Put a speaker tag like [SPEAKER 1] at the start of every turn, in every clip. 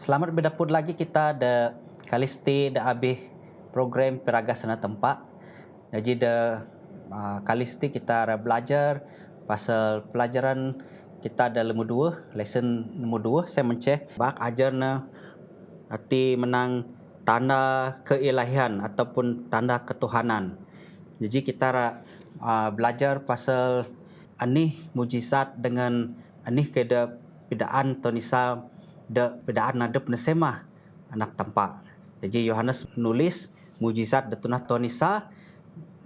[SPEAKER 1] Selamat berdapur lagi kita ada Kalisti dah habis program Peraga Sana Tempat. Jadi Kalisti kita ada belajar pasal pelajaran kita ada nombor 2, lesson nombor 2 saya menceh bak ajarna arti menang tanda keilahian ataupun tanda ketuhanan. Jadi kita belajar pasal anih mujizat dengan anih keda bidaan tonisa da bidaan adep nesema anak tampak. Jadi Yohanes menulis mujizat da tunah tonisa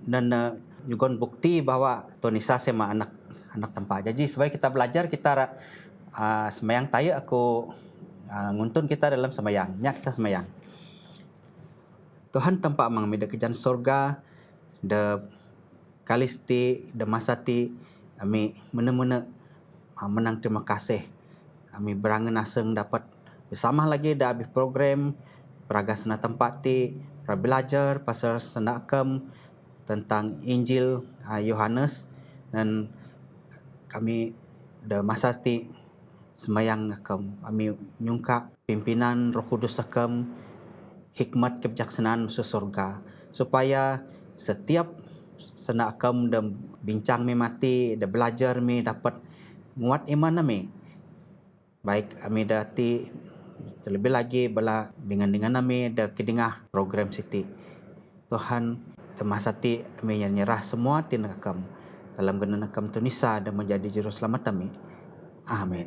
[SPEAKER 1] dan juga bukti bahwa tonisa sema anak tampak. Jadi supaya kita belajar kita semayang tayo aku nguntun kita dalam semayang. Nya kita semayang. Tuhan tampak mang mida kejan surga da Kalisti da masati ami mena-mena menang terima kasih. Kami berangan aseng dapat bersama lagi dah habis program Peraga Sana Tempat ti belajar pasal senakam tentang Injil Yohanes dan kami dah masa ti semayang nakam kami nyungka pimpinan Roh Kudus akam hikmat kebijaksanaan musuh surga supaya setiap senakam dah bincang mi mati dah belajar mi dapat nguat iman mi. Baik kami dati terlebih lagi bala dengan kami dah kedengah program Siti. Tuhan termasati kami nyerah semua tinakam dalam genanakam Tunisa dan menjadi juru selamat kami. Amin.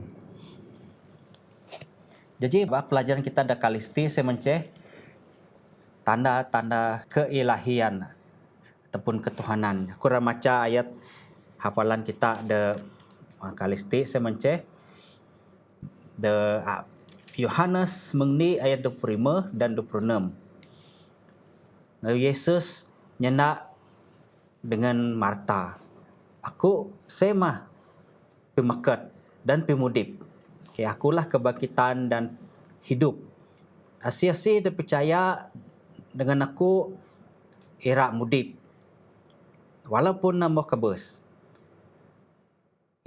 [SPEAKER 1] Jadi pelajaran kita dah Kalisti saya menceh tanda-tanda keilahian ataupun ketuhanan. Aku ramaca ayat hafalan kita dah Kalisti saya menceh Yohanes mengni ayat 25 dan 26. Yesus nyendak dengan Marta. Aku semah pemakat dan pemudip. Akulah kebangkitan dan hidup. Asia-asia dia percaya dengan aku era mudip. Walaupun nama kebus.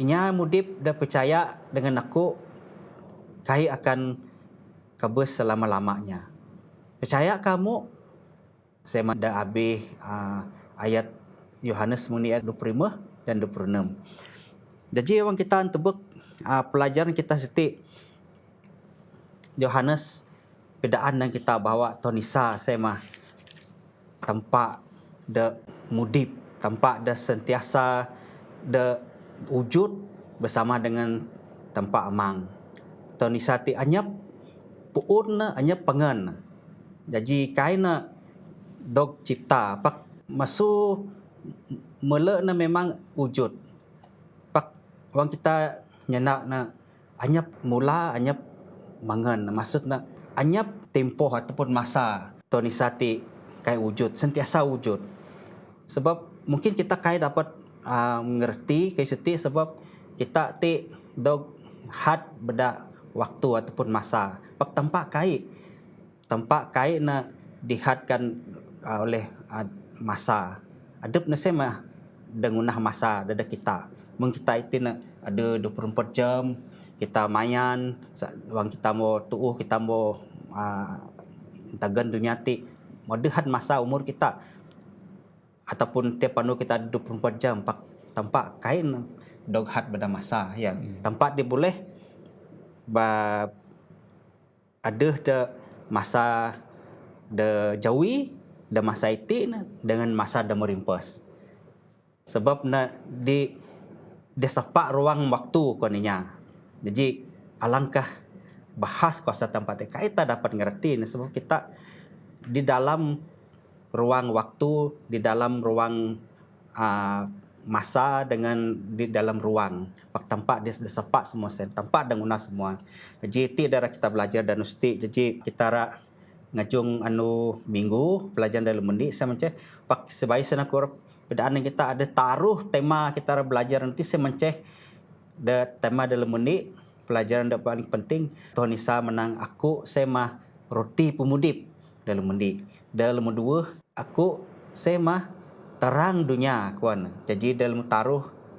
[SPEAKER 1] Inya mudip dia percaya dengan aku kai akan kebus selama-lamanya. Percaya kamu? Saya dah habis ayat Yohanes mengni ayat 25 dan 26. Jadi orang kita tebuk pelajaran kita seti Yohanes bedaan dan kita bawa tonisa saya tampak de mudip, tampak de sentiasa de wujud bersama dengan tampak amang. Tonisa ti anyap puun na anyap pangan. Jadi kaina dog cipta pak masu mele na memang wujud. Pak wang kita nyenak na anyap mula anyap mangan. Maksudna anyap tempoh ataupun masa tonisa ti kai wujud, sentiasa wujud. Sebab mungkin kita kai dapat mengerti kai seti sebab kita ti dog had beda waktu ataupun masa. Pak tampak kai na dihadkan oleh masa. Adep na sema dengunah masa dada kita. Mung kita itu na ada 24 jam kita mayan, wang kita mau tuuh kita mau tagan dunia ti mau dehad masa umur kita ataupun tiap anu kita 24 jam pak tampak kain dog had pada masa ya. Tampak dia boleh ada masa de jawi de masa itu dengan masa de merimpas. Sebab na di sepak ruang waktu koninya. Jadi alangkah bahas kuasa tempat kita dapat ngerti sebab kita di dalam ruang waktu, di dalam ruang masa dengan di dalam ruang pak tampak dia sepak semua sen tampak dan guna semua. Jadi ti darah kita belajar dan usti jadi kita ngajung anu minggu pelajaran dalam mendi saya menceh pak sebaik senakur bedaan kita ada taruh tema kita belajar nanti saya menceh da tema dalam mendi pelajaran yang paling penting Tuhan Isa menang aku sema roti pemudip dalam mendi. Dalam dua aku sema terang dunia kuan. Jadi dalam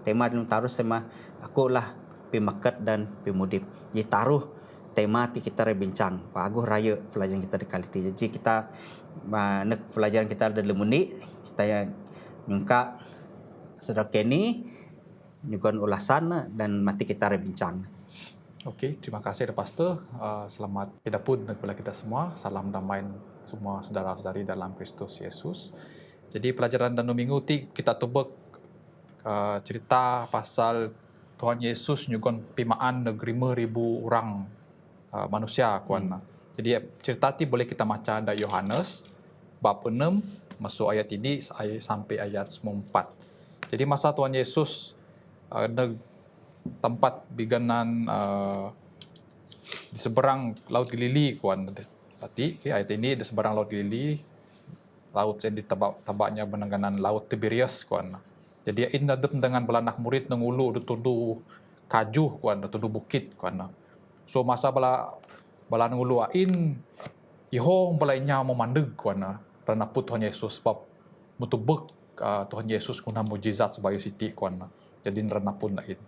[SPEAKER 1] tema dalam taruh sema akulah pemakat dan pemudip. Jadi taruh tema ti kita rebincang paguh raya pelajaran kita di kali ti. Jadi kita nek pelajaran kita ada lemuni kita yang nyungka saudara Kenny nyugon ulasan dan mati kita rebincang.
[SPEAKER 2] Okey, terima kasih Pastor. Selamat kita pun kepada kita semua. Salam damai semua saudara-saudari dalam Kristus Yesus. Jadi pelajaran dan minggu ti kita tubek cerita pasal Tuhan Yesus nyugon pimaan negeri 5,000 orang manusia kuan. Jadi cerita ti boleh kita baca dari Yohanes bab 6 masuk ayat ini sampai ayat 4. Jadi masa Tuhan Yesus tempat biganan di seberang Laut Galili kuan tadi ayat ini di seberang Laut Galili laut yang ditabaknya benanganan Laut Tiberias kuan. Jadi in adep dengan belanak murid nengulu ditundu kaju kuan ditundu bukit kuan. So masa bala nengulu in ihong balainya memandeg kuan karena put Tuhan Yesus sebab mutubek Tuhan Yesus guna mujizat sebagai siti kuan. Jadi nerana pun lain.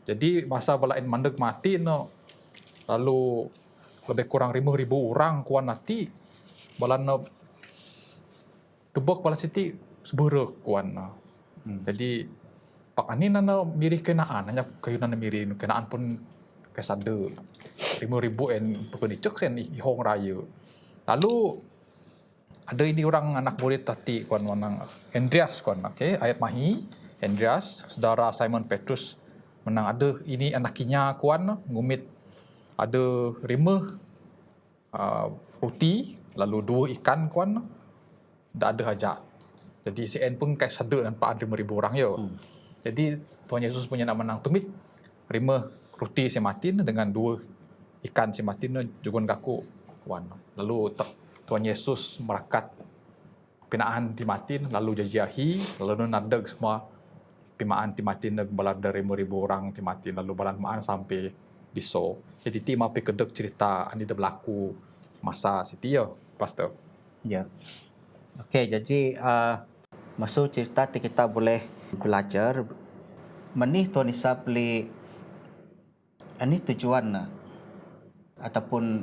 [SPEAKER 2] Jadi masa balain mandeg mati no lalu lebih kurang 5,000 orang kuan nanti balan no gebok bala siti seberek kuan. Jadi pak ani nana mirih kenaan hanya kayunan mirih kenaan pun kesade 5,000 en pekenicek sen ihong raya. Lalu ada ini orang anak murid tadi kuan menang Andreas kuan okey ayat mahi Andreas saudara Simon Petrus menang ada ini anakinya kuan ngumit ada 5 roti lalu 2 ikan kuan dak ada hajat. Jadi CN pun kai sada nampak 5,000 orang yo. Jadi Tuhan Yesus punya nak menang tumit 5 roti sematin dengan 2 ikan sematin jugon gaku kuan. Lalu Tuhan Yesus merakat pinaan timatin lalu jajahi lalu nadeg semua pimaan timatin balad dari 5,000 orang timatin lalu balan maan sampai biso. Jadi ti mapi kedek cerita ani berlaku masa siti yo Pastor.
[SPEAKER 1] Ya. Okey, jadi masuk cerita ti kita boleh belajar menih Tuhan Isa beli ini tujuan ataupun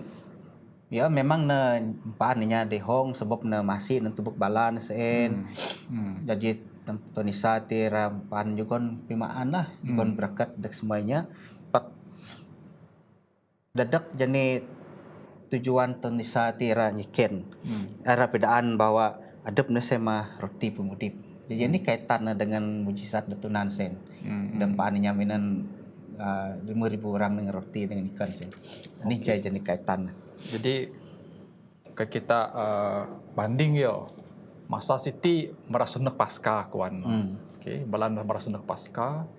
[SPEAKER 1] ya memang na paannya dehong sebab na masih na tubuk balan sen. Jadi Tuhan Isa ti rampan jugon pimaan lah, jugon berkat dek semuanya. Dadak jani tujuan Tuhan Isa ti ra nyiken. Era bedaan bahwa adep na sema roti pemudip. Jadi ini kaitan dengan mujizat detunan sen. Dan paannya minan 5,000 orang dengan roti dengan ikan sen. Ini jadi kaitan.
[SPEAKER 2] Jadi kita banding yo masa siti merasa nak Paskah kuan. Okey, balan merasa nak Paskah.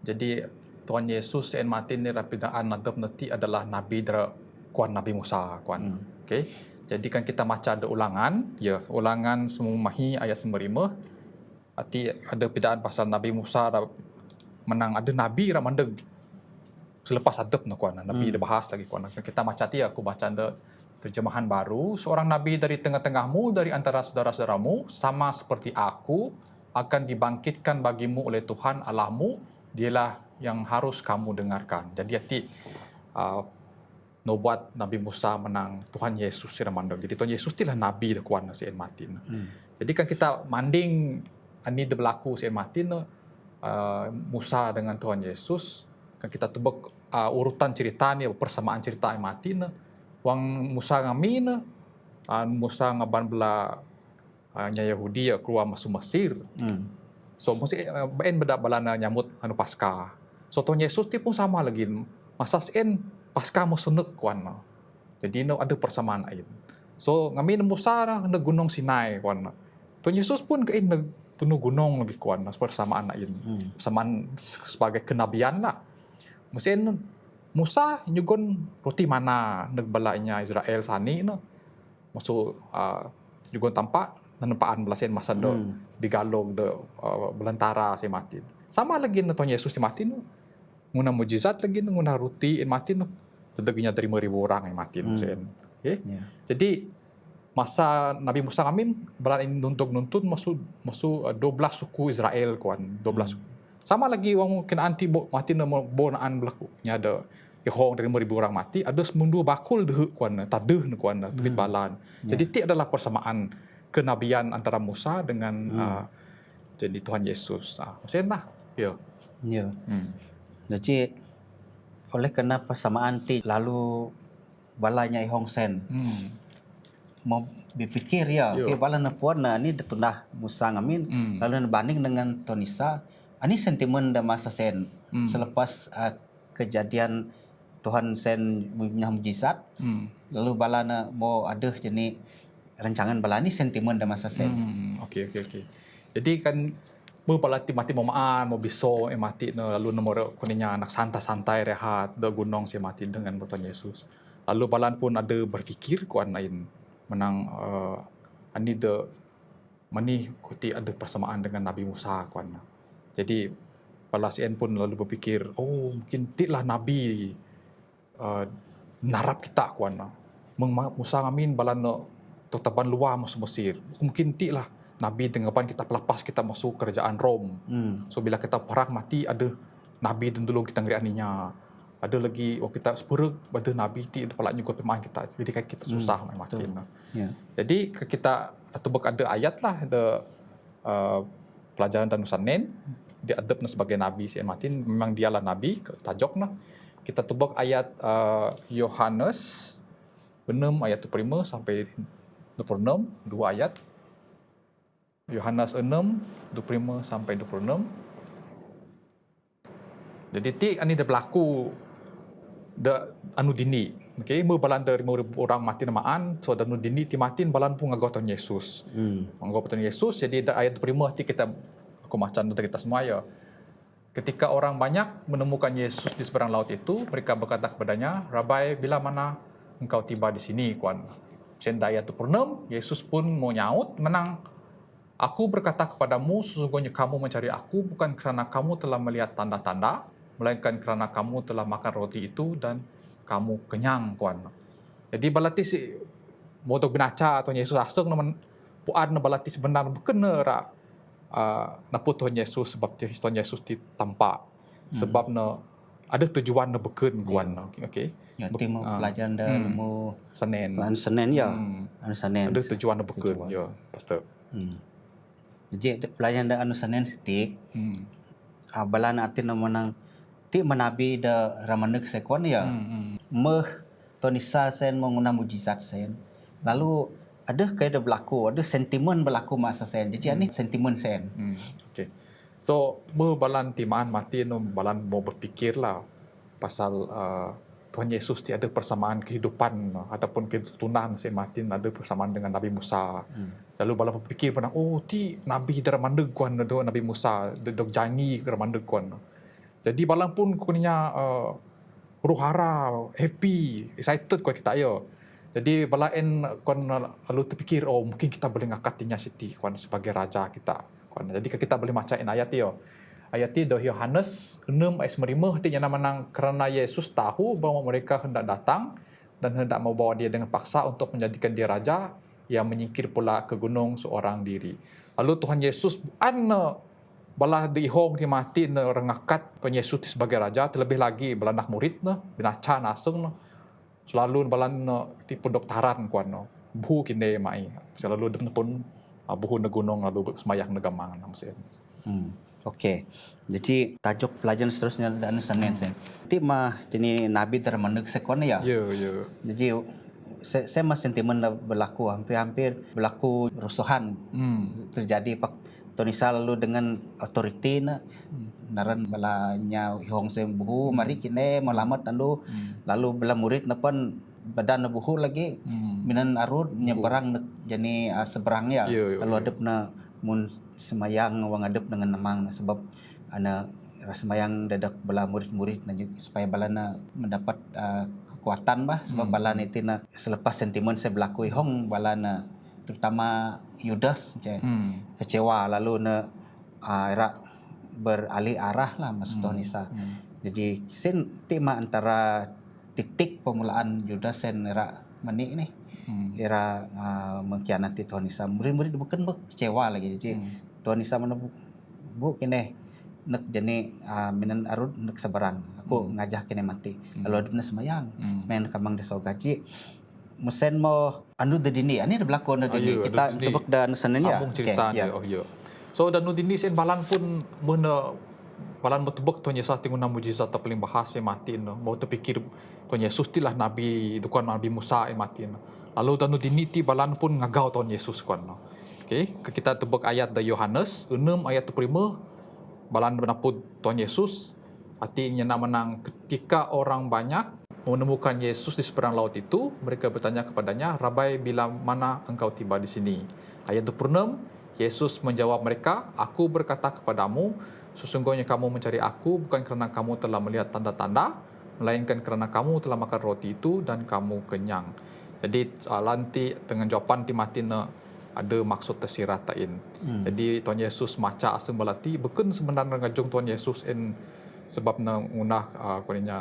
[SPEAKER 2] Jadi Tuhan Yesus en mati ni rapidaan nadap nanti adalah nabi dara kuan Nabi Musa kuan. Okey. Jadi kan kita baca ada ulangan, ya, ulangan semua mahi ayat 95. Arti ada pidaan pasal Nabi Musa menang ada nabi ra mandeg selepas adab nak kuan. Nabi dah bahas lagi kuan. Kita baca ti aku baca ada terjemahan baru, seorang nabi dari tengah-tengahmu dari antara saudara-saudaramu sama seperti aku akan dibangkitkan bagimu oleh Tuhan Allahmu, dialah yang harus kamu dengarkan. Jadi arti nubuat Nabi Musa menang Tuhan Yesus sira mandang. Jadi Tuhan Yesus tilah nabi dah kuan si Martin. Jadi kan kita manding ani de berlaku si Martin Musa dengan Tuhan Yesus kan kita tebak urutan cerita ni persamaan cerita Martin wang Musa ngamin Musa ngaban bela nya Yahudi keluar masuk Mesir. So mesti ben beda balana nyambut anu Paskah. So Tuhan Yesus ti pun sama lagi masa sen Paskah mau senek kuan. Jadi no ada persamaan lain. So ngamin Musa na gunung Sinai kuan. Tuhan Yesus pun ke penuh gunung lebih kuan persamaan lain. Persamaan sebagai kenabian lah. Mesin Musa nyugon roti mana negbalanya Israel sani no. Masuk nyugon tampak nanempaan belasen masa do digalog do belantara si mati. Sama lagi na Tuhan Yesus si mati no. Nguna mujizat lagi nguna roti in mati no. Tedegnya 5,000 orang yang mati no sen. Okay? Yeah. Jadi masa Nabi Musa ngamin belan nuntut masuk 12 suku Israel kuan 12 suku. Sama lagi wang kena anti mati no bonaan berlaku nya ada ihong dari 5,000 orang mati, ada 92 bakul deh kuan, taduh kuan tepit balan. Jadi ti adalah persamaan kenabian antara Musa dengan jadi Tuhan Yesus. Maksudnya nah, ya.
[SPEAKER 1] Ya. Jadi oleh kerana persamaan ti lalu balanya ihong sen mau berpikir ya,
[SPEAKER 2] Yo.
[SPEAKER 1] okay, bala na puan na ni detunah Musa ngamin lalu banding dengan Tonisa, ani sentimen da masa sen selepas kejadian Tuhan sen punya mujizat, lalu bala na mau ada jenis rancangan bala ni sentimen da masa sen.
[SPEAKER 2] Okey. Jadi kan mu pala mati mau maan, mau biso mati no, lalu nomor kuninya anak santai-santai rehat de gunung si mati dengan Tuhan Yesus. Lalu balan pun ada berfikir kuan lain menang ani de mani kuti ada persamaan dengan Nabi Musa kuan. Jadi pala sien pun lalu berfikir, oh mungkin tiklah nabi narap kita kuan. Musa ngamin balan no tetapan luar masuk Mesir. Mungkin tiklah nabi dengan kita pelepas kita masuk kerajaan Rom. So bila kita perang mati ada nabi dan dulu kita ngerianinya. Ada lagi kita sepuruk ada nabi ti ada pala juga pemain kita. Jadi kan kita susah main mati.
[SPEAKER 1] Yeah.
[SPEAKER 2] Jadi kita tebak ada ayat lah ada pelajaran dan Nusanen dia adab sebagai nabi si Martin memang dialah nabi tajuk nah. Kita tebak ayat Yohanes 6 ayat 25 sampai 26 dua ayat. Yohanes 6 25 sampai 26. Jadi ti ani dah berlaku da anu dini. Okey, mu balan dari 5,000 orang mati namaan, so anu dini ti mati balan pun ngagau Tuhan Yesus. Ngagau Tuhan Yesus, jadi da ayat 25 ti kita aku macam untuk kita semua ya. Ketika orang banyak menemukan Yesus di seberang laut itu, mereka berkata kepadanya, "Rabai, bila mana engkau tiba di sini?" Kuan. Senda ayat 26, Yesus pun mau nyaut menang, "Aku berkata kepadamu, sesungguhnya kamu mencari aku bukan kerana kamu telah melihat tanda-tanda, melainkan kerana kamu telah makan roti itu dan kamu kenyang." Kuan. Jadi balati si motok binaca Tuhan Yesus aseng naman puan na balati sebenar bekena ra naput Tuhan Yesus sebab Tuhan Yesus ditampak sebab na ada tujuan na beken kuan. Okey.
[SPEAKER 1] Ya, tim pelajaran dah nemu
[SPEAKER 2] Senin.
[SPEAKER 1] anu Senin ya. Anu Senin.
[SPEAKER 2] Ada tujuan na beken ya, pasti.
[SPEAKER 1] Jadi pelajaran dah anu Senin siti. Balan atin na menang ti menabi da ramandek sekon ya. Meh Tonisa sen menguna mujizat sen. Lalu ada kaya ada berlaku, ada sentimen berlaku masa sen. Jadi ani sentimen sen.
[SPEAKER 2] Okey. So, balan timaan mati no balan mau berfikirlah pasal Tuhan Yesus ti ada persamaan kehidupan ataupun keturunan Saint Martin ada persamaan dengan Nabi Musa. Lalu balan berfikir pada oh ti nabi dari mandeg kuan do Nabi Musa dok jangi ke mandeg kuan. Jadi balan pun kunya ruhara, happy, excited kuan kita yo. Jadi balaen kuan lalu terfikir oh mungkin kita boleh ngakatinya siti kuan sebagai raja kita. Kuan. Jadi kita boleh bacain ayat yo. Ayat itu Yohanes 6 ayat 5 artinya menang kerana Yesus tahu bahawa mereka hendak datang dan hendak membawa dia dengan paksa untuk menjadikan dia raja yang menyingkir pula ke gunung seorang diri. Lalu Tuhan Yesus bukan balah dihong di mati rengakat Tuhan Yesus sebagai raja, terlebih lagi balanak murid binaca nasung selalu balan ti pendoktaran kuan bu kine mai selalu pun buhu ne gunung lalu semayang negamang maksudnya.
[SPEAKER 1] Okey. Jadi tajuk pelajaran seterusnya dan Senin sen. Ti mah jenis nabi termandek sekon ya.
[SPEAKER 2] Ya.
[SPEAKER 1] Jadi saya mah sentimen berlaku hampir berlaku rusuhan terjadi pak Tonisa lalu dengan otoriti naran balanya hong sem buhu mari kine melamat tandu lalu bela murid napan badan buhu lagi minan arud nyeberang jani seberangnya lalu adep na mun semayang wang adep dengan namang sebab ana semayang dadak bala murid-murid supaya balana mendapat kekuatan bah sebab balana itu na selepas sentimen saya berlaku hong balana terutama Yudas kecewa lalu na era beralih arah lah masuk Tonisa. Jadi sen tema antara titik permulaan Yudas sen era mani ni era mengkhianati Tuhan Isa. Murid-murid bukan kecewa lagi. Jadi Tuhan Isa mana bu kene nak jani minan arud nak sabaran. Aku ngajak kene mati. Lalu ada na semayang. Men kamang desa gaji. Musen mo anu de dini. Ani ada berlaku na dini. Kita tebak dan senenya.
[SPEAKER 2] Sambung cerita dia. Oh ya. So dan nu dini sen balan pun mena balan betebek Tuhan Yesus tingu na mujizat paling bahas mati no. Mau terpikir Tuhan Yesus tilah nabi dukan Nabi Musa mati no. Lalu dan nu dini ti balan pun ngagau Tuhan Yesus kon no. Okey, kita tebak ayat dari Yohanes 6 ayat 25 balan menaput Tuhan Yesus artinya nak menang ketika orang banyak menemukan Yesus di seberang laut itu, mereka bertanya kepadanya, Rabai, bila mana engkau tiba di sini? Ayat 26, Yesus menjawab mereka, aku berkata kepadamu, sesungguhnya kamu mencari aku bukan kerana kamu telah melihat tanda-tanda, melainkan kerana kamu telah makan roti itu dan kamu kenyang. Jadi lanti dengan jawapan Timatina ada maksud tersiratain. Jadi Tuhan Yesus maca asing balati bukan sebenarnya ngajung Tuhan Yesus sebab ngunah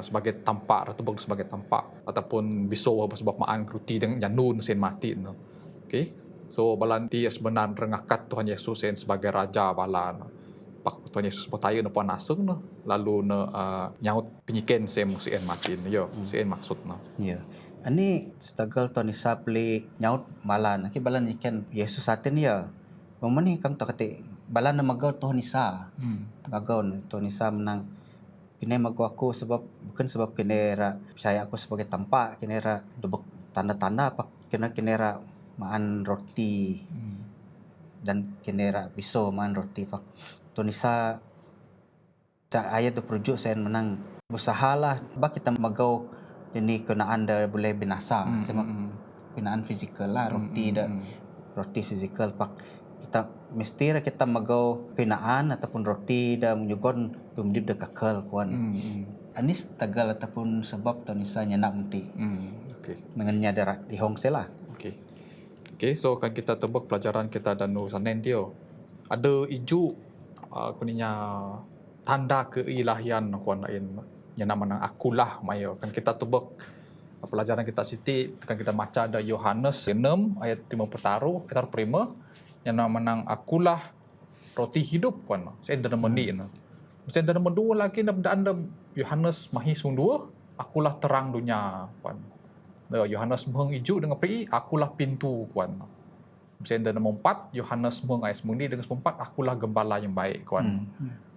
[SPEAKER 2] sebagai tampak atau sebagai tampak ataupun biso sebab maan kruti dengan janun sen mati no. Okey. So balanti sebenarnya rengakat Tuhan Yesus sebagai raja balan. Pak Tuhan Yesus bertanya no puan asung no lalu no nyaut penyiken sen mati no. Yo, sen maksud no.
[SPEAKER 1] Ya. Ani struggle Tuhan Isa beli nyaut balan. Aki balan ikan Yesus atin ya. Memani kam tak kata balan na magaw Tuhan Isa. Magaw Tuhan Isa menang. Kini magaw aku sebab bukan sebab kini percaya aku sebagai tampak. Kini debek tanda-tanda apa. Kini maan roti. Dan kini biso maan roti pak. Tuhan Isa ayat tu perujuk saya menang. Berusahalah. Bak kita magaw ini kenaan dah boleh binasa sebab kenaan fizikal lah roti fizikal pak kita mesti kita magaw kenaan ataupun roti dah menyugon pemdip dah kakal kuan anis tagal ataupun sebab Tunisa nyenak menti
[SPEAKER 2] Okey.
[SPEAKER 1] mengennya darat di Hong Sela.
[SPEAKER 2] Okey, so kan kita tebak pelajaran kita dan nu sanen dia ada iju kuninya tanda keilahian kuan lain yang nama akulah mayo kan kita tebak pelajaran kita siti kan kita baca ada Yohanes 6 ayat 5 pertaruh ayat prima yang nama akulah roti hidup kan saya dah mendi no saya dah dua lagi anda Yohanes mahis 2 akulah terang dunia kan Yohanes meng hijau dengan pri akulah pintu kan saya dah 4 Yohanes meng ayat 9 dengan 4 akulah gembala yang baik kan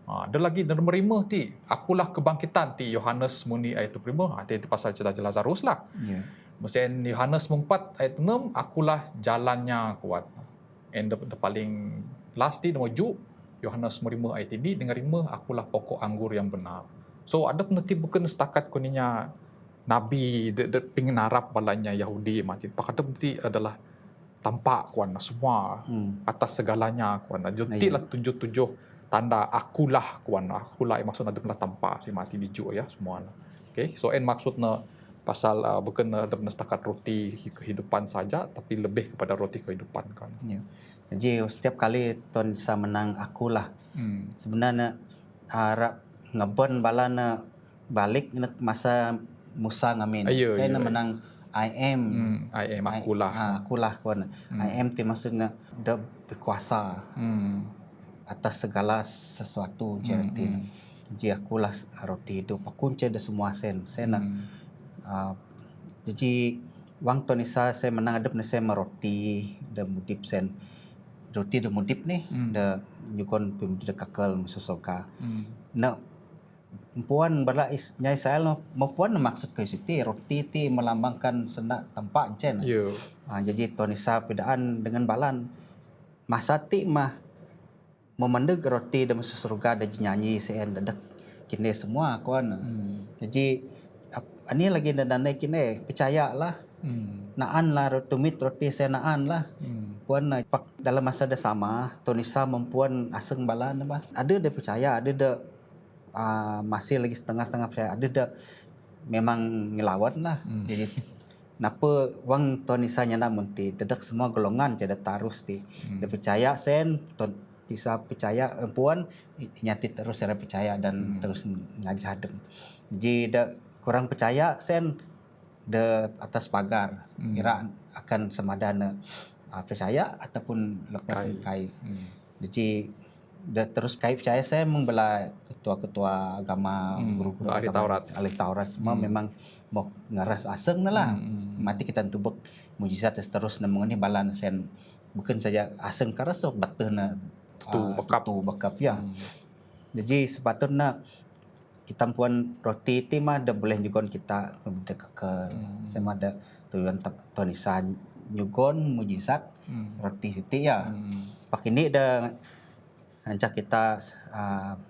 [SPEAKER 2] ada lagi nombor 5 ti akulah kebangkitan ti Yohanes muni ayat 5 ti pasal cerita Lazarus lah. Mesin Yohanes 4 ayat 6 akulah jalannya kuat. And the paling last ti nombor 7 Yohanes 5 ayat ini dengan 5 akulah pokok anggur yang benar. So ada pengerti bukan setakat kuninya nabi pingin harap balanya Yahudi mati. Pakada pengerti adalah tampak kuan semua atas segalanya kuan. Jadi lah tunjuk tanda akulah kuan akulah maksud adalah tanpa si mati diju ya semua. Okey, so maksudnya pasal bukan ada setakat roti kehidupan saja tapi lebih kepada roti kehidupan kan.
[SPEAKER 1] Ya. Jadi setiap kali Tuhan Isa menang akulah. Sebenarnya harap ngebon balana balik masa Musa ngamin. Kaya menang I am akulah. Akulah kuan. I am ti maksudnya the berkuasa. Atas segala sesuatu jadi akulah roti hidup aku ada semua sen jadi wang Tuhan Isa saya menang adep saya meroti dan mudip sen roti dan mudip nih da nyukon pemudi kakal mususoka na puan bala nyai Israel mau puan maksud ke situ roti ti melambangkan sendak tampak cen jadi Tuhan Isa pedaan dengan balan masa ti mah memandang roti dan masuk surga dan nyanyi sen dadak kini semua kawan. Jadi ini lagi dan kini percayalah. Naan lah tumit roti saya naan lah. Kawan pak dalam masa dah sama Tuhan Isa mempuan aseng balan apa. Ada dah percaya, ada dah masih lagi setengah-setengah percaya, ada dah memang ngelawan lah. Jadi napa wang Tuhan Isa nyana munti dadak semua golongan jadi tarus ti. Dia percaya sen Isa percaya puan nyati terus saya percaya dan terus ngajadem. Jadi dah kurang percaya sen de atas pagar kira akan semadana percaya ataupun lepas kai. Jadi Dan terus kait percaya saya membela ketua-ketua agama, guru-guru
[SPEAKER 2] ahli
[SPEAKER 1] agama,
[SPEAKER 2] Taurat.
[SPEAKER 1] ahli Taurat semua memang mau ngaras aseng lah. Mati kita tubuk mujizat terus namun ini balan sen bukan saja aseng karas so batena tutu bekap ya. Jadi sepatutnya kita puan roti ti mah ada boleh juga kita ke sama ada tujuan Tonisa nyugon mujizat roti siti ya. Pak ini ada hancak kita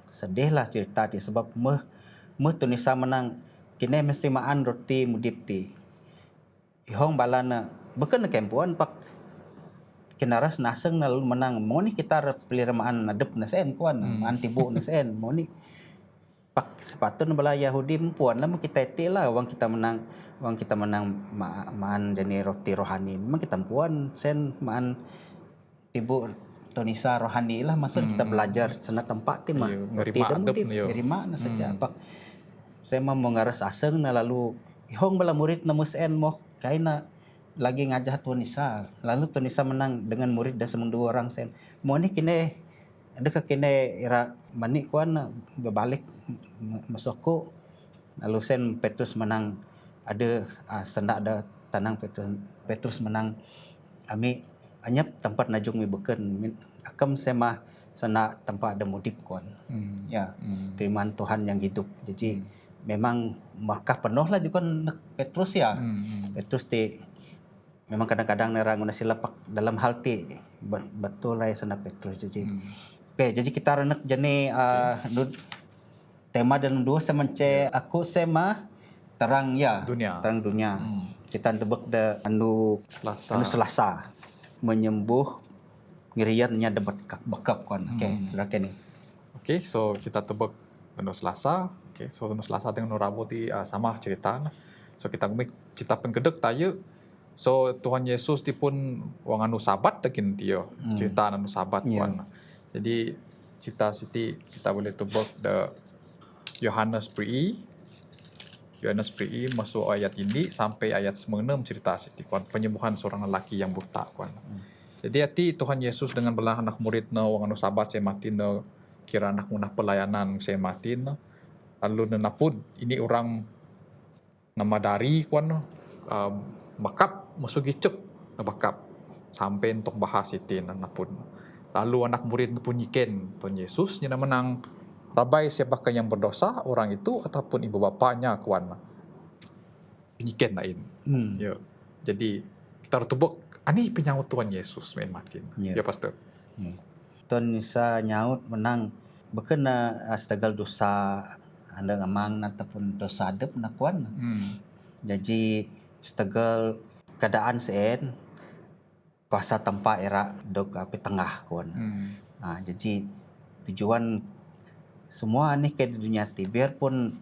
[SPEAKER 1] sedih lah cerita ti sebab meh Tunisia menang kini mesti maan roti mudip ti ihong balana bukan kempuan pak kinaras naseng lalu menang mau ni kita pelih maan adep nasen kuan maan tibu nasen mau ni pak sepatutnya bala Yahudi puan lah kita ti lah wang kita menang maan jadi roti rohani memang kita puan sen maan tibu Tunisia rohani lah maksud kita belajar sana tempat ti mah nerima na saja pak saya mau ngaras aseng na lalu ihong bala murid na musen mo kaina lagi ngajah Tunisia lalu Tunisia menang dengan murid dan semua 2 orang sen mau ni kini ada kini era mani kuan berbalik masukku lalu sen Petrus menang ada sendak ada tanang Petrus menang ami anyap tempat najung mi beken akam sema sana tempat ada mudip kuan ya firman Tuhan yang hidup jadi memang makah penuh lah juga Petrus ya Petrus ti memang kadang-kadang nerang guna silapak dalam hal ti betul lah sana Petrus jadi oke jadi kita renek jani tema dan dua semence aku sema terang ya terang dunia kita tebak da anu Selasa menyembuh ngiriannya debat bekap kan. Okey,
[SPEAKER 2] Okey, so kita tebak anu Selasa. Okey, so anu Selasa dengan anu Rabu ti sama cerita. So kita ngomik cerita pengkedek tayo. So Tuhan Yesus ti pun wang anu Sabat dekin tiyo. Cerita anu Sabat kan. Jadi cerita siti kita boleh tebak the Yohanes Pri masuk ayat ini sampai ayat 96 cerita siti kan penyembuhan seorang lelaki yang buta kan. Jadi hati Tuhan Yesus dengan belah anak murid na wang anu Sabat saya mati na kira anak munah pelayanan saya mati na lalu na napud ini orang nama dari kan bakap masuk gicek na bakap sampai untuk bahas itu na napud lalu anak murid na pun nyiken Tuhan Yesus nya menang Rabai siapakah yang berdosa orang itu ataupun ibu bapaknya kawan nyiken lain. Ya. Jadi kita harus tebak ani penyaut Tuhan Yesus main matin. Ya pastor.
[SPEAKER 1] Tuhan Isa nyaut menang bekena astagal dosa anda ngamang ataupun dosa adep nakuan. Jadi astagal keadaan sen kuasa tempat era dog api tengah kuan. Jadi tujuan semua ni ke dunia ti biarpun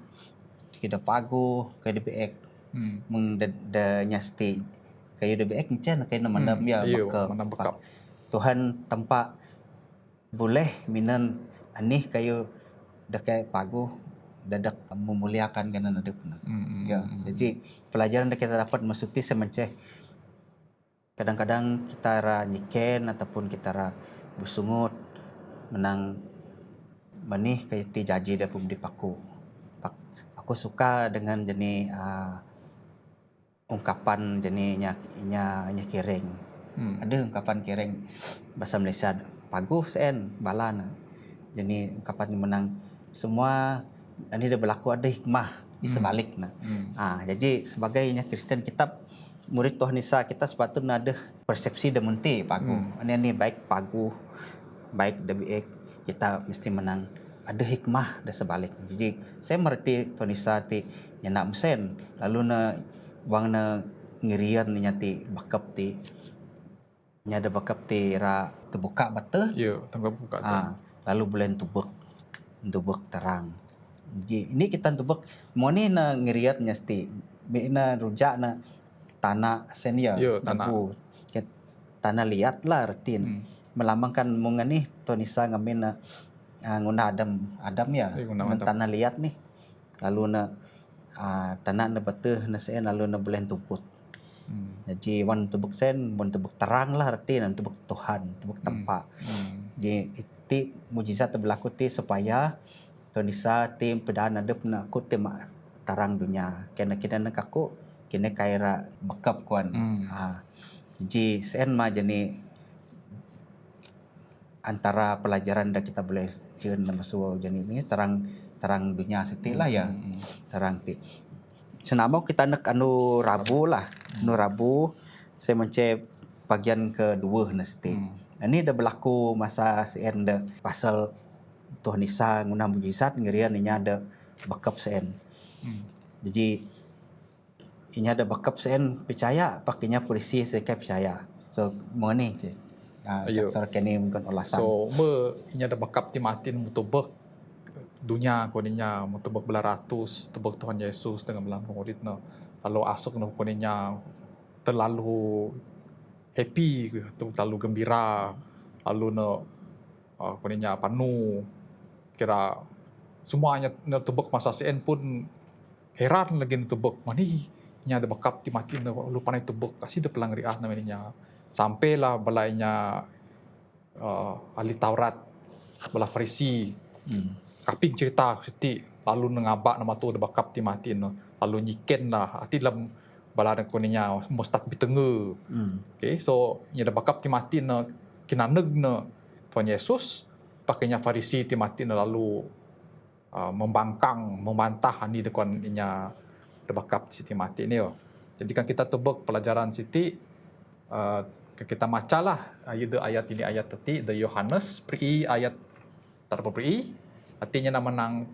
[SPEAKER 1] kita pagu ke DBX meng da nyasti kayu DBX ncen kayu mandam ya
[SPEAKER 2] bekap
[SPEAKER 1] Tuhan tempat boleh minan anih kayu dekai pagu dadak memuliakan kana nadepna ya jadi pelajaran yang kita dapat maksudnya semence kadang-kadang kita ra nyiken ataupun kita ra bersungut menang manih kayak ti jaji da publik aku suka dengan jenis ungkapan jenis nya kireng ada ungkapan kireng bahasa Malaysia paguh sen balana jenis ungkapan menang semua ini dah berlaku ada hikmah di sebaliknya jadi sebagainya Kristen kita murid Tuhan Isa kita sepatutnya ada persepsi demunti paguh ini baik paguh baik DBX kita mesti menang ada hikmah dan sebalik. Jadi saya merti Tuhan Isa ti nyenak mesen lalu na wang na ngirian nyati bakap ti nyada bakap ti ra terbuka bata.
[SPEAKER 2] Ya, terbuka tu.
[SPEAKER 1] Lalu boleh tubuk terang. Jadi ini kita tubuk mo ni na ngiriat nyasti na rujak na tanah sen ya tanah liat lah retin. Melambangkan mungan ni Tuhan Isa ngamin na nguna Adam ya tanah liat nih lalu na tanah na betuh na sen lalu na boleh tubuk jadi wan tubuk sen wan tubuk terang lah arti nan tubuk Tuhan tubuk tempat jadi ti mujizat berlaku ti supaya Tonisa tim pedaan ada pena aku tim tarang dunia. Kena nak aku kena kaira bakap kuan. Jadi sen mah jeni antara pelajaran dah kita boleh jeun masuk jeni ini tarang dunia setilah ya. Tarang ti. Senama kita nak anu Rabu lah. Anu Rabu saya mence bagian kedua nasti. Ini dah berlaku masa sen dah pasal Tuhan Isa guna mujizat ngerian inya ada bakap sen. Jadi inya ada bakap sen percaya pakainya polisi saya percaya. So morning je. Cak kini mungkin olasan.
[SPEAKER 2] So inya ada bakap ti Martin mutubek dunia koninya mutubek belaratus tubek Tuhan Yesus dengan belang pengurit no. Lalu asuk no koninya terlalu happy, terlalu gembira. Lalu no koninya panu kira semuanya tubek masa sen pun heran lagi tubek mani nya ada bakap ti mati lu panai tubek kasih de pelang riah namanya sampailah balainya ahli Taurat bala Farisi kaping cerita siti lalu ngabak nama tu ada bakap ti mati lalu nyiken lah ati dalam bala dan koninya mustat bitenge. Okay, so nya ada bakap ti mati kinaneg Tuhan Yesus pakainya Farisi ti mati lalu membangkang membantah ni dekan inya bakap siti mati ni. Jadi kan kita tebak pelajaran siti kita macalah ayat ini ayat tadi the Yohanes pri ayat terapa pri artinya menang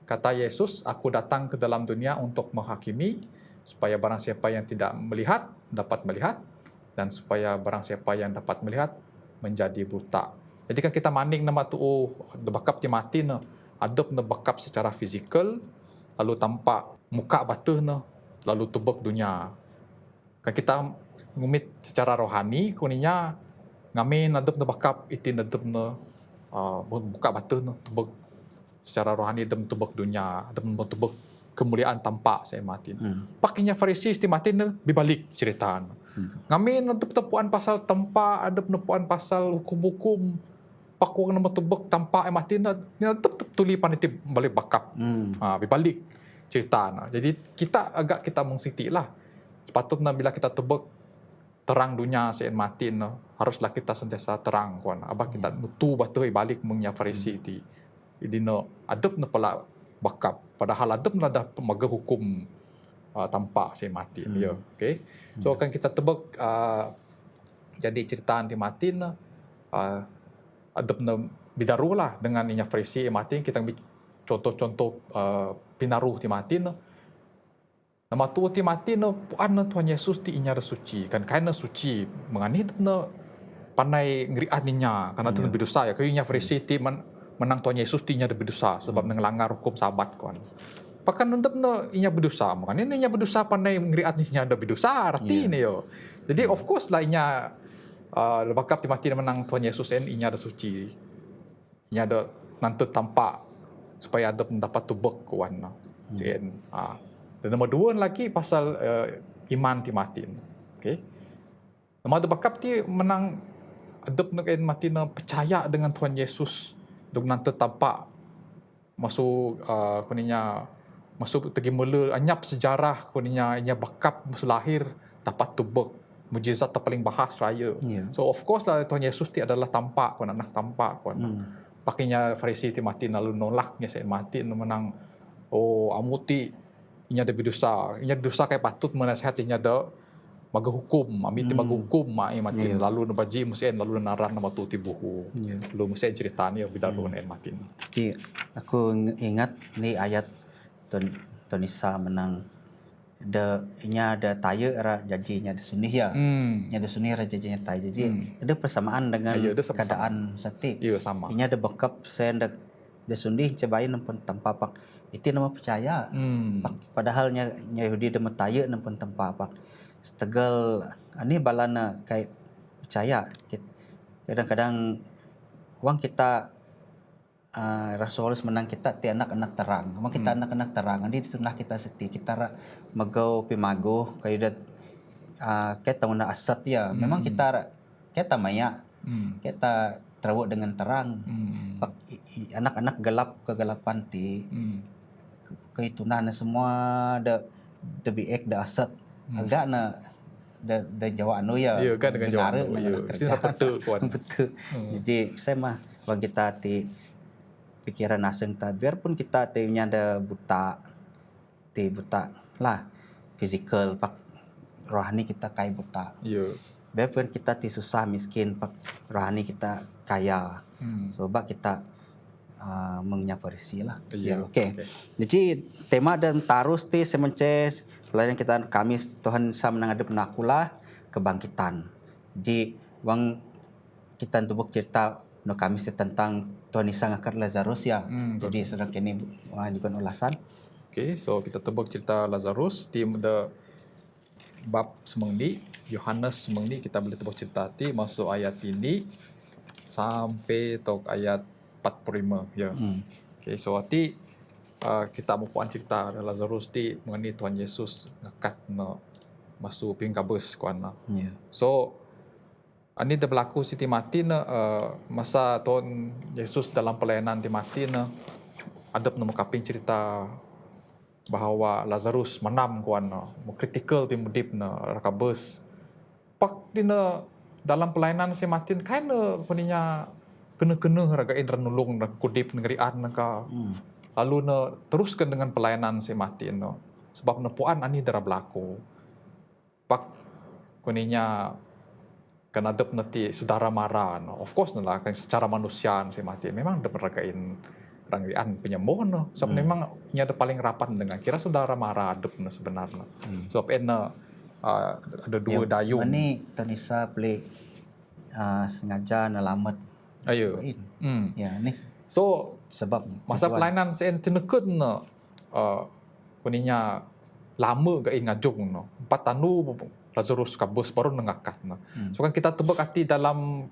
[SPEAKER 2] kata Yesus aku datang ke dalam dunia untuk menghakimi supaya barang siapa yang tidak melihat dapat melihat dan supaya barang siapa yang dapat melihat menjadi buta. Jadi kan kita manding nama tu the bakap ti mati adab na bakap secara fizikal lalu tampak muka batuh lalu tubek dunia. Kan kita ngumit secara rohani kuninya ngamin adab na bakap itin adab na muka batuh tubek secara rohani adab tubek dunia, adab tubek kemuliaan tampak saya mati. Pakinya Farisi istimatin bibalik cerita. Ngamin adab tepuan pasal tampak, adab nepuan pasal hukum-hukum pakuang nama tubek tampak mati ni tetap tuli paniti balik bakap. Bibalik cerita. Jadi kita mengsiti lah. Sepatutnya bila kita tebek terang dunia sen mati haruslah kita sentiasa terang kuan. Abah kita nutu batu balik mengnya Farisi ti. Jadi adab na pala bakap. Padahal adab na dah pemaga hukum tampak sen mati. Ya, okay. So kan kita tebek jadi ceritaan di mati adab na bidaru lah dengan inya Farisi mati kita contoh-contoh pinaruh ti mati nama tu ti mati puan Tuhan Yesus ti inya suci kan kaina suci mengani na panai ngriat ninya karena tu berdosa ya kayu inya Farisi ti menang Tuhan Yesus ti inya berdosa sebab ngelanggar hukum sabat kan pakan ndep na inya berdosa mengani inya berdosa panai ngriat ninya ada berdosa arti ni yo. Jadi of course lah inya bakap ti mati menang Tuhan Yesus inya ada suci inya ada nanti tampak supaya ada mendapat tubek kuan sen. Dan nombor dua lagi pasal iman ti mati. Okay. Nombor dua bakap ti menang adab nak mati percaya dengan Tuhan Yesus untuk nanti tampak masuk kuninya masuk tegi mula anyap sejarah kuninya inya bakap masuk lahir dapat tubek mujizat terpaling bahas raya. So of course lah Tuhan Yesus ti adalah tampak kuan anak tampak kuan. Pakainya Farisi ti mati lalu nolaknya sen mati menang amuti inya ada berdosa inya dosa kai patut menasihati inya ada maga hukum ami ti maga hukum mai mati lalu nabaji musien lalu naran nama tu ti buhu lalu musien cerita ni bidaru en mati.
[SPEAKER 1] Jadi aku ingat ni ayat Tuhan Isa menang inya ada taya era janjinya ada sunih ya. Inya ada sunih era janjinya taya. Jadi ada persamaan dengan keadaan sati.
[SPEAKER 2] Ya sama.
[SPEAKER 1] Inya ada bakap sen ada sunih cebain nampun tanpa pak. Itu nama percaya. Padahal Yahudi ada taya nampun tanpa pak. Setegal ani balana kayak percaya. Kadang-kadang wang kita Rasulullah menang kita ti anak-anak terang. Memang kita anak-anak terang. Ini ditunah kita seti kita magau pimago kayu dat kita una asat ya. Memang kita maya. Kita terawak dengan terang. Pak anak-anak gelap kegelapan ti keitunan semua da biek da aset agak na da Jawa anu ya
[SPEAKER 2] Ya kan dengan
[SPEAKER 1] negara
[SPEAKER 2] Jawa.
[SPEAKER 1] na
[SPEAKER 2] Ya.
[SPEAKER 1] kerja.
[SPEAKER 2] Mesti betul kuan.
[SPEAKER 1] Betul. Jadi saya mah bang kita ti pikiran asing ta biarpun kita ti nya ada buta lah fizikal pak rohani kita kai buta.
[SPEAKER 2] Ya.
[SPEAKER 1] Biarpun kita ti susah miskin pak rohani kita kaya. Sebab kita menyaparisi lah.
[SPEAKER 2] Ya,
[SPEAKER 1] Okey. Jadi tema dan tarus ti semence pelajaran kita Kamis Tuhan sa menangadap nakulah kebangkitan. Jadi wang kita tubuk cerita no Kamis tentang Tuhan Isa ngangkat Lazarus ya. Jadi sedang kini juga ulasan.
[SPEAKER 2] Okay, so kita tebak cerita Lazarus di bab semengdi Yohanes semengdi kita boleh tebak cerita ti masuk ayat ini sampai tok ayat 45 ya. Okay, so hati kita mau puan cerita Lazarus ti mengenai Tuhan Yesus ngakat no masuk pingkabus kuan na.
[SPEAKER 1] Ya.
[SPEAKER 2] So ani dah berlaku Siti Mati na masa Tuhan Yesus dalam pelayanan di Mati na ada pun kaping cerita bahawa Lazarus menam kuan na kritikal di mudip na rakabus. Pak di na dalam pelayanan si Mati kan na puninya kena-kena ragain ranulung na kudip negerian na ka. Lalu na teruskan dengan pelayanan si Mati na sebab na puan ani dara berlaku. Pak kuninya kan ada nanti saudara marah. No. Of course lah kan secara manusia si Mati memang ada meragain rangian penyembuhan no. Sebab memang nya ada paling rapat dengan kira saudara marah adep no sebenarnya. Sebab ada dua dayung.
[SPEAKER 1] Ini Tanisa beli sengaja nelamat.
[SPEAKER 2] Ayo.
[SPEAKER 1] Ya, ini
[SPEAKER 2] So
[SPEAKER 1] sebab
[SPEAKER 2] masa pelayanan sen tinekut no kuninya lama gain ngajung no. 4 tahun Lazarus kabus baru nengakat no. So kan kita tebak hati dalam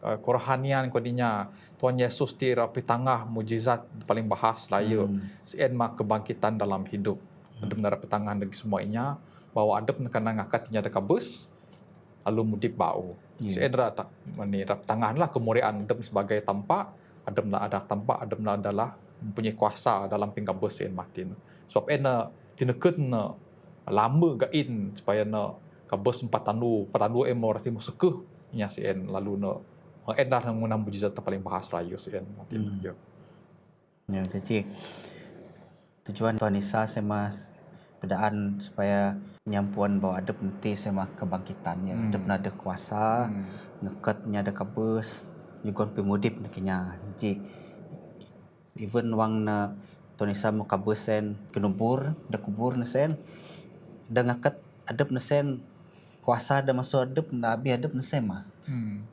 [SPEAKER 2] kerohanian kodinya Tuhan Yesus ti rapi tangah mujizat paling bahas layu sien mak kebangkitan dalam hidup. Ada benar petangan lagi semuanya bahwa ada kena ngakat nya ada kabus lalu mudip bau. Sien tak mani rap tangan lah kemuliaan ada sebagai tampak ada tampak ada adalah mempunyai kuasa dalam pingkabus sien matin. Sebab tinekut na lama gain supaya na kabus 4 tandu emor ti musukuh nya sien lalu na dah mengunam mujizat paling bahas rayu sien matin. Ya.
[SPEAKER 1] Ya, jadi tujuan Tuhan Isa sema pedaan supaya nyampuan bawa adep nanti sema kebangkitannya. Adep ada kuasa, nekatnya ada kabus, juga pemudip nakinya. Jadi even wang na Tuhan Isa mau kabus sen kenubur, da kubur na sen, da ngakat adep na sen kuasa da masuk adep na abi adep na sema.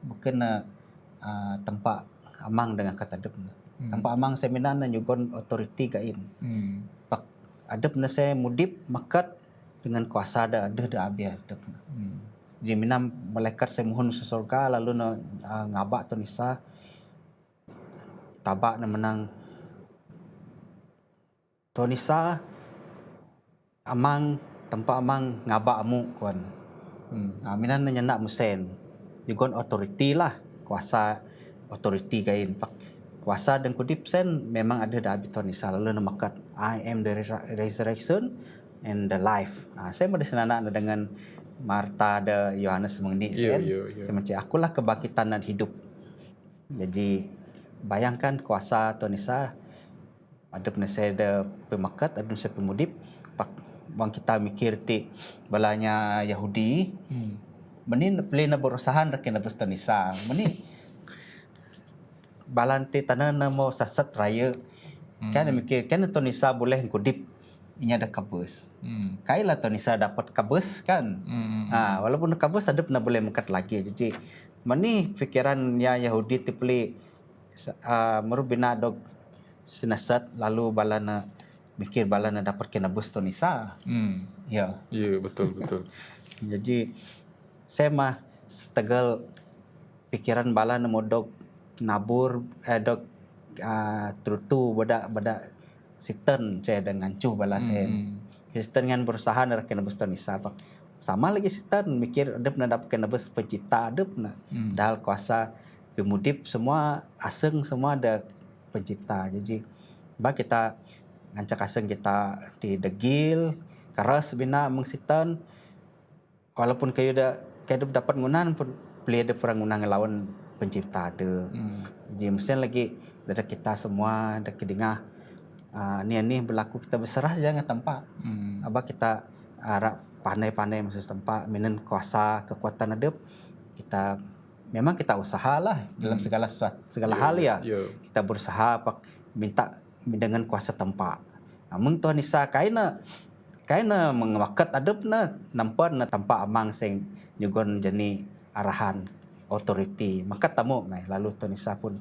[SPEAKER 1] Bukan na tempat amang dengan kata adep na. Tempat amang seminan na juga authority kain. Pak adep na saya mudip makat dengan kuasa ada abi adep na. Jadi minam malaikat saya mohon sesurga lalu na ngabak Tuhan Isa tabak na menang Tuhan Isa amang tempat amang ngabak amu kuan. Minan na nyenak musen. Juga authority lah kuasa authority kain pak kuasa dan kudip sen memang ada dah abi Tuhan Isa lalu na makat I am the resurrection and the life. Saya ada senana dengan Marta ada Yohanes mengenai sen. Saya macam akulah kebangkitan dan hidup. Jadi bayangkan kuasa Tuhan Isa ada pun saya ada pemakat ada saya pemudip pak bang kita mikir ti balanya Yahudi menin plena berusaha rakin na Tuhan Isa menin balanti tanah na mau sasat raya kan mikir kan Tuhan Isa boleh kudip inya ada kabus kailah Tuhan Isa dapat kabus kan walaupun kabus ada pernah boleh mengkat lagi jadi mani fikirannya Yahudi tipli merubina dog sinasat lalu balana mikir balana dapat kena bus Tuhan Isa ya
[SPEAKER 2] betul
[SPEAKER 1] jadi saya mah setegal pikiran balana modok nabur dok trutu bada sitten saya dengan cu balasen Kristen kan berusaha nak kena bus Tuhan Isa pak sama lagi sitten mikir adep nak dapat kena bus pencipta adep na dahal kuasa pemudip semua aseng semua ada pencipta. Jadi ba kita ngancak aseng kita di degil keras bina mengsitan walaupun kayu dapat ngunan pun beli ada perang ngunang lawan pencipta ada. Jadi mesti lagi ada kita semua ada kedingah ni berlaku kita berserah jangan tempat. Aba kita harap pandai-pandai masuk tempat minen kuasa kekuatan adep kita memang kita usahalah dalam segala hal ya. Kita berusaha minta dengan kuasa tempat. Namun Tuhan Isa kaina mengawakat adepna nampan na tempat amang sing nyugon jani arahan authority maka tamu mai lalu Tuhan Isa pun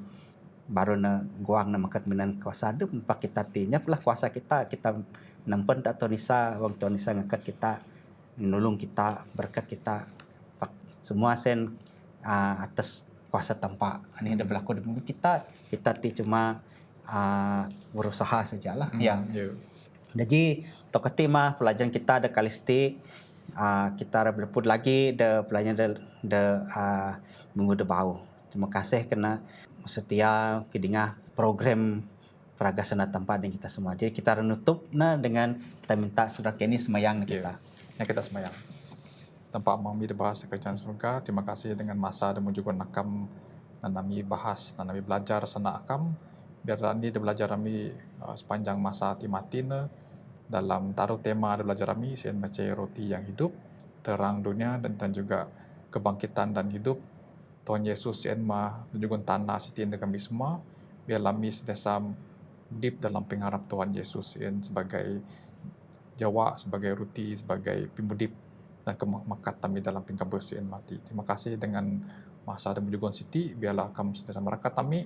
[SPEAKER 1] baru na guang na makat minan kuasa adep pak kita tinya pula kuasa kita nampan tak Tuhan Isa wang Tuhan Isa ngakat kita menolong kita berkat kita semua sen atas kuasa tempat ini ada berlaku di mulut kita ti cuma berusaha sajalah ya. Jadi tokati mah pelajaran kita ada kalisti kita berleput lagi de pelajaran de minggu debau. Terima kasih kena setia kidingah program peragasana tempat dengan kita semua. Jadi kita menutup dengan kita minta saudara Kenny semayang kita.
[SPEAKER 2] Ya kita semayang. Tempat mami dibahas kerajaan surga. Terima kasih dengan masa dan juga nakam dan kami bahas dan kami belajar sana akam. Biar ni dia belajar kami sepanjang masa timatin dalam taruh tema ada belajar kami sen macam roti yang hidup, terang dunia dan juga kebangkitan dan hidup. Tuhan Yesus sen dan juga tanah sitin kami semua. Biar kami sentiasa deep dalam pengharap Tuhan Yesus sen sebagai Jawa, sebagai roti, sebagai pimudip dan kemakat kami dalam pingkabus sen mati. Terima kasih dengan masa dan juga Siti biarlah kami sentiasa merakat kami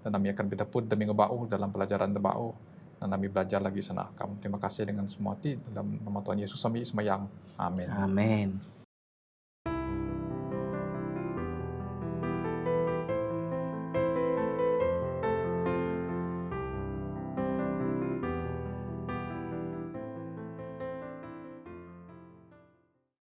[SPEAKER 2] dan kami akan berteput demi ngebau dalam pelajaran debau dan kami belajar lagi sana akam. Terima kasih dengan semua hati dalam nama Tuhan Yesus kami semayang. Amin.
[SPEAKER 1] Amin.